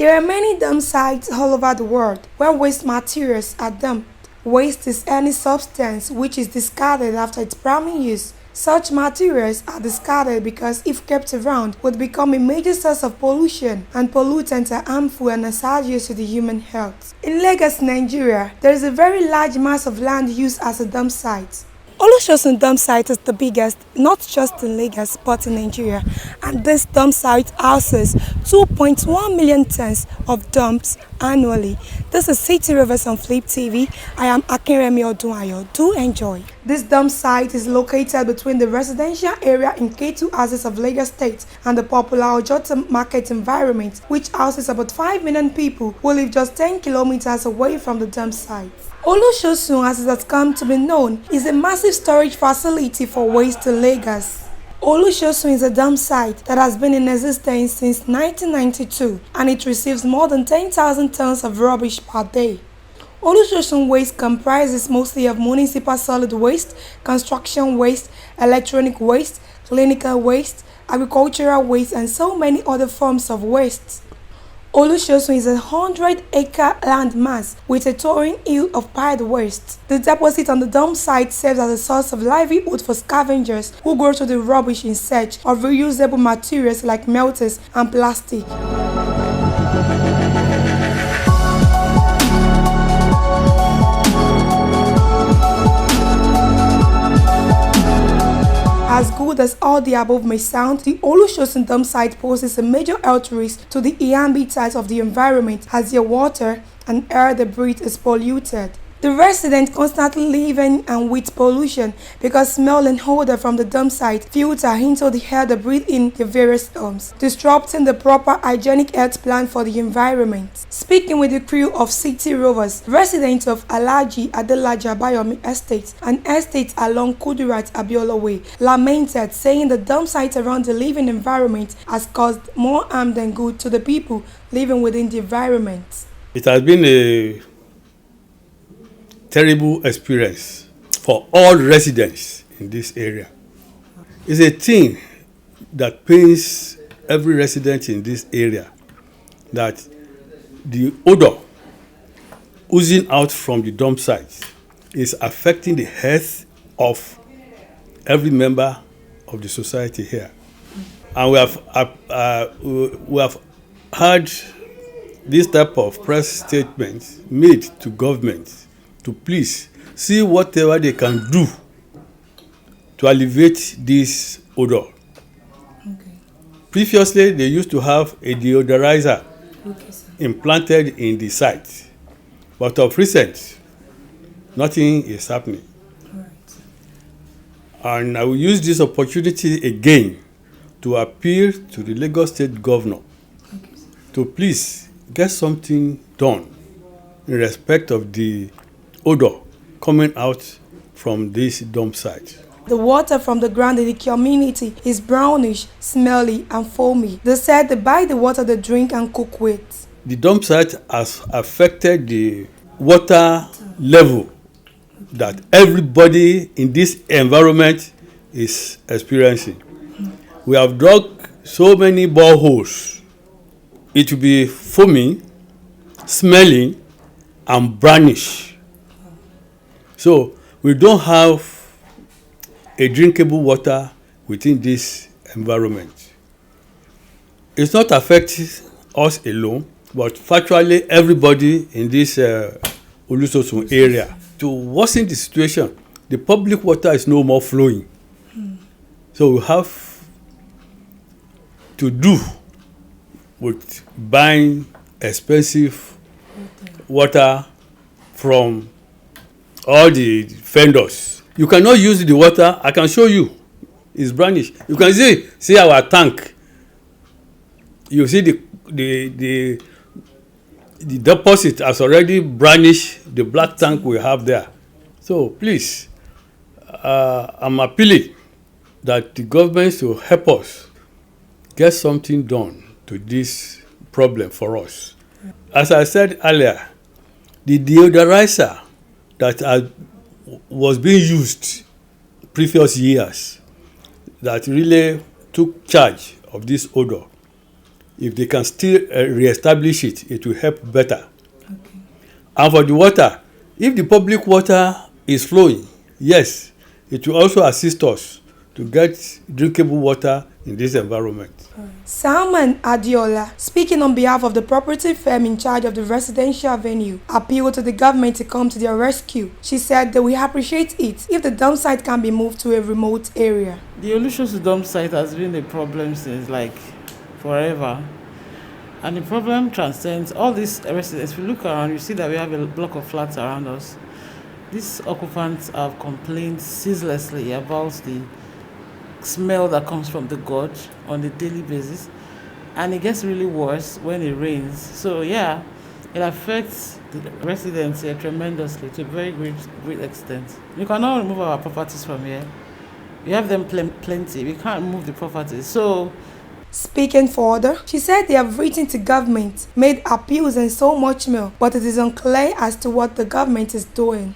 There are many dump sites all over the world where waste materials are dumped. Waste is any substance which is discarded after its primary use. Such materials are discarded because if kept around would become a major source of pollution, and pollutants are harmful and hazardous to the human health. In Lagos, Nigeria, there is a very large mass of land used as a dump site. Olusosun dump site is the biggest, not just in Lagos but in Nigeria, and this dump site houses 2.1 million tons of dumps annually. This is City Rivers on Flip TV. I am Akinremi Odunayo. Do enjoy. This dump site is located between the residential area in K2 houses of Lagos State and the popular Ojota market environment, which houses about 5 million people who live just 10 kilometers away from the dump site. Olusosun, as it has come to be known, is a massive storage facility for waste in Lagos. Olusosun is a dump site that has been in existence since 1992, and it receives more than 10,000 tons of rubbish per day. Olusosun waste comprises mostly of municipal solid waste, construction waste, electronic waste, clinical waste, agricultural waste, and so many other forms of waste. Olusosun is a 100-acre land mass with a towering hill of piled waste. The deposit on the dump site serves as a source of livelihood for scavengers who go to the rubbish in search of reusable materials like melters and plastic. As good as all the above may sound, the Olusosun dump site poses a major health risk to the inhabitants of the environment as their water and air they breathe is polluted. The residents constantly live in and with pollution because smell and odor from the dump site filter into the air they breathe in their various homes, disrupting the proper hygienic health plan for the environment. Speaking with the crew of City Rovers, residents of Alhaji Adelaja Bayomi Estate and estates along Kudirat Abiola Way lamented, saying the dump site around the living environment has caused more harm than good to the people living within the environment. It has been a terrible experience for all residents in this area. It's a thing that pains every resident in this area that the odor oozing out from the dump site is affecting the health of every member of the society here. And we have heard this type of press statements made to government to please see whatever they can do to alleviate this odor. Okay. Previously, they used to have a deodorizer implanted in the site, but of recent, nothing is happening. Right. And I will use this opportunity again to appeal to the Lagos State Governor to please get something done in respect of the odor coming out from this dump site. The water from the ground in the community is brownish, smelly, and foamy. They said they buy the water they drink and cook with. The dump site has affected the water level that everybody in this environment is experiencing. We have dug so many boreholes. It will be foamy, smelling, and brownish. So we don't have a drinkable water within this environment. It's not affecting us alone, but virtually everybody in this Olusosun area. To worsen the situation, the public water is no more flowing. So we have to do with buying expensive water from all the vendors. You cannot use the water. I can show you. It's brownish. You can see our tank. You see the deposit has already brownished the black tank we have there. So please, I'm appealing that the government should help us get something done to this problem for us. As I said earlier, the deodorizer that was being used previous years that really took charge of this odor If they can still re-establish it, it will help better. Okay. And for the water, if the public water is flowing, yes, it will also assist us to get drinkable water in this environment. Salman Adiola, speaking on behalf of the property firm in charge of the residential venue, appealed to the government to come to their rescue. She said they will appreciate it if the dump site can be moved to a remote area. The Olusosun dump site has been a problem since forever. And the problem transcends all these residents. If you look around, you see that we have a block of flats around us. These occupants have complained ceaselessly about the smell that comes from the gorge on a daily basis, and it gets really worse when it rains. So yeah, it affects the residents here tremendously to a very great extent. We cannot remove our properties from here. We have them plenty. We can't move the properties. So speaking further, she said they have written to government, made appeals and so much more, but it is unclear as to what the government is doing.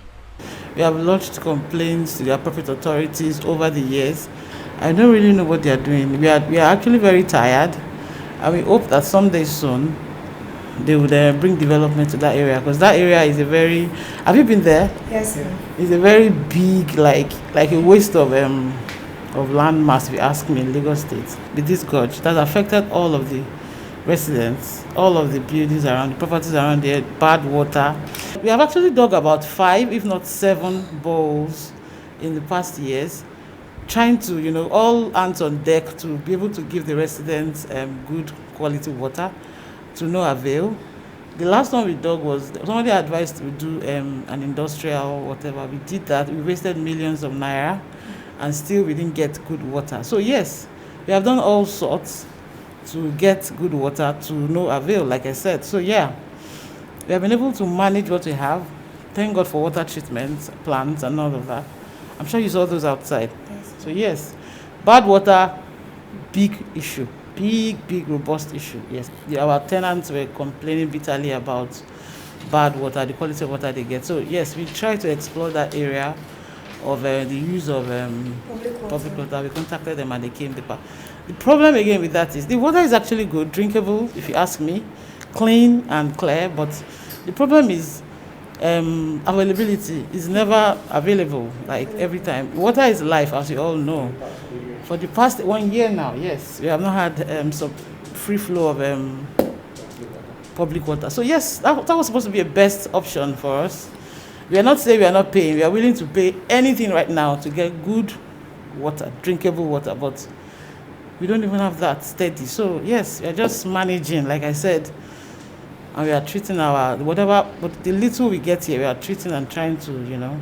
We have lodged complaints to the appropriate authorities over the years. I don't really know what they are doing. We are actually very tired, and we hope that someday soon they would bring development to that area, because that area is a very. Have you been there? Yes, sir. It's a very big, like a waste of land mass, if you ask me, in Lagos State. With this gorge, that affected all of the residents, all of the buildings around, the properties around there, bad water. We have actually dug about 5, if not 7 boreholes in the past years, trying to, all hands on deck to be able to give the residents good quality water, to no avail. The last one we dug was, somebody advised we do an industrial whatever. We did that. We wasted millions of naira, and still we didn't get good water. So yes, we have done all sorts to get good water to no avail, like I said. So yeah, we have been able to manage what we have. Thank God for water treatment plants and all of that. I'm sure you saw those outside. Yes. So yes, bad water, big issue. Big, robust issue. Yes, our tenants were complaining bitterly about bad water, the quality of water they get. So yes, we try to explore that area of the use of public water. We contacted them and they came. The problem again with that is the water is actually good, drinkable, if you ask me, clean and clear. But the problem is availability is never available every time. Water is life, as you all know. For the past 1 year now, yes, we have not had some free flow of public water. So yes, that was supposed to be a best option for us. We are not saying we are not paying. We are willing to pay anything right now to get good water, drinkable water, but we don't even have that steady. So yes, we are just managing, like I said, and we are treating our whatever, but the little we get here, we are treating and trying to,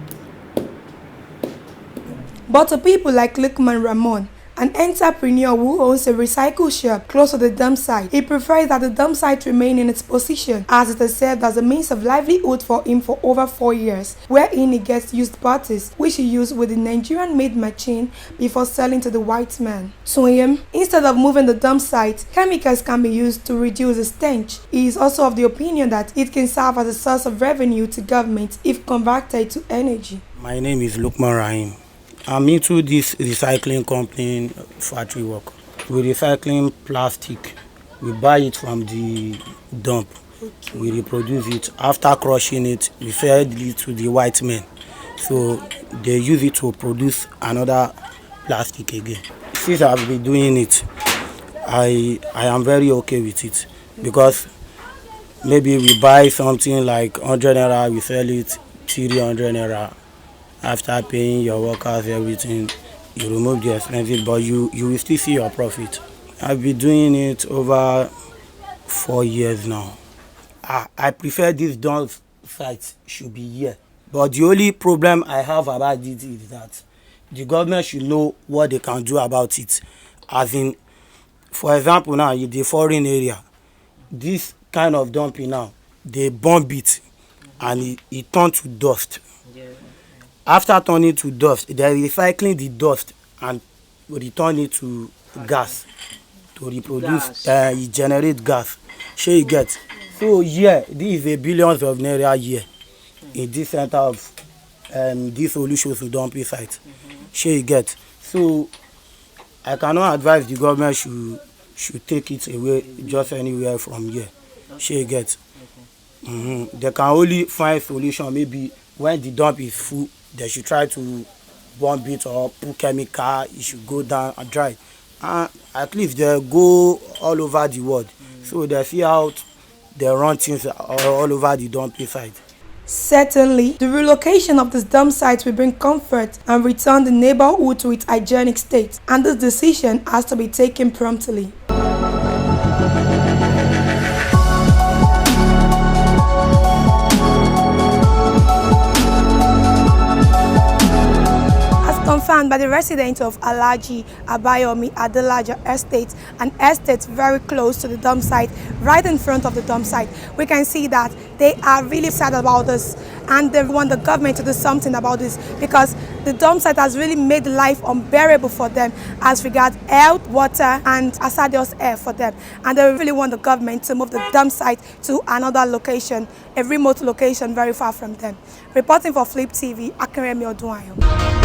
But to people like Lukman Ramon, an entrepreneur who owns a recycle shop close to the dump site, he prefers that the dump site remain in its position, as it has served as a means of livelihood for him for over 4 years, wherein he gets used parts which he used with the Nigerian-made machine before selling to the white man. To him, instead of moving the dump site, chemicals can be used to reduce the stench. He is also of the opinion that it can serve as a source of revenue to government if converted to energy. My name is Lukman Rahim. I'm into this recycling company factory work. We're recycling plastic. We buy it from the dump. Okay. We reproduce it. After crushing it, we sell it to the white men. So they use it to produce another plastic again. Since I've been doing it, I am very okay with it, because maybe we buy something like 100 naira, we sell it 300 naira. After paying your workers everything, you remove the expenses, but you will still see your profit. I've been doing it over 4 years now. I prefer this dump site should be here. But the only problem I have about it is that the government should know what they can do about it. As in, for example, now in the foreign area, this kind of dumping now, they bomb it and it turns to dust. Yeah. After turning to dust, they are recycling the dust and return it to gas to reproduce. It generate gas. Sure you get. So yeah, this is a billions of naira here in this center of this Olusosun dumping site. Sure you get. So I cannot advise the government should should take it away just anywhere from here. Shey get. They can only find solution maybe when the dump is full, they should try to bomb it or put chemical, it should go down and dry. And at least they go all over the world. So they see how they run things all over the dumping site. Certainly, the relocation of this dump site will bring comfort and return the neighborhood to its hygienic state, and this decision has to be taken promptly. Confirmed by the residents of Alaji Abayomi Adelaja Estate, an estate very close to the dump site, right in front of the dump site. We can see that they are really sad about this, and they want the government to do something about this, because the dump site has really made life unbearable for them as regards health, water, and hazardous air for them. And they really want the government to move the dump site to another location, a remote location very far from them. Reporting for Flip TV, Akinremi Odunayo.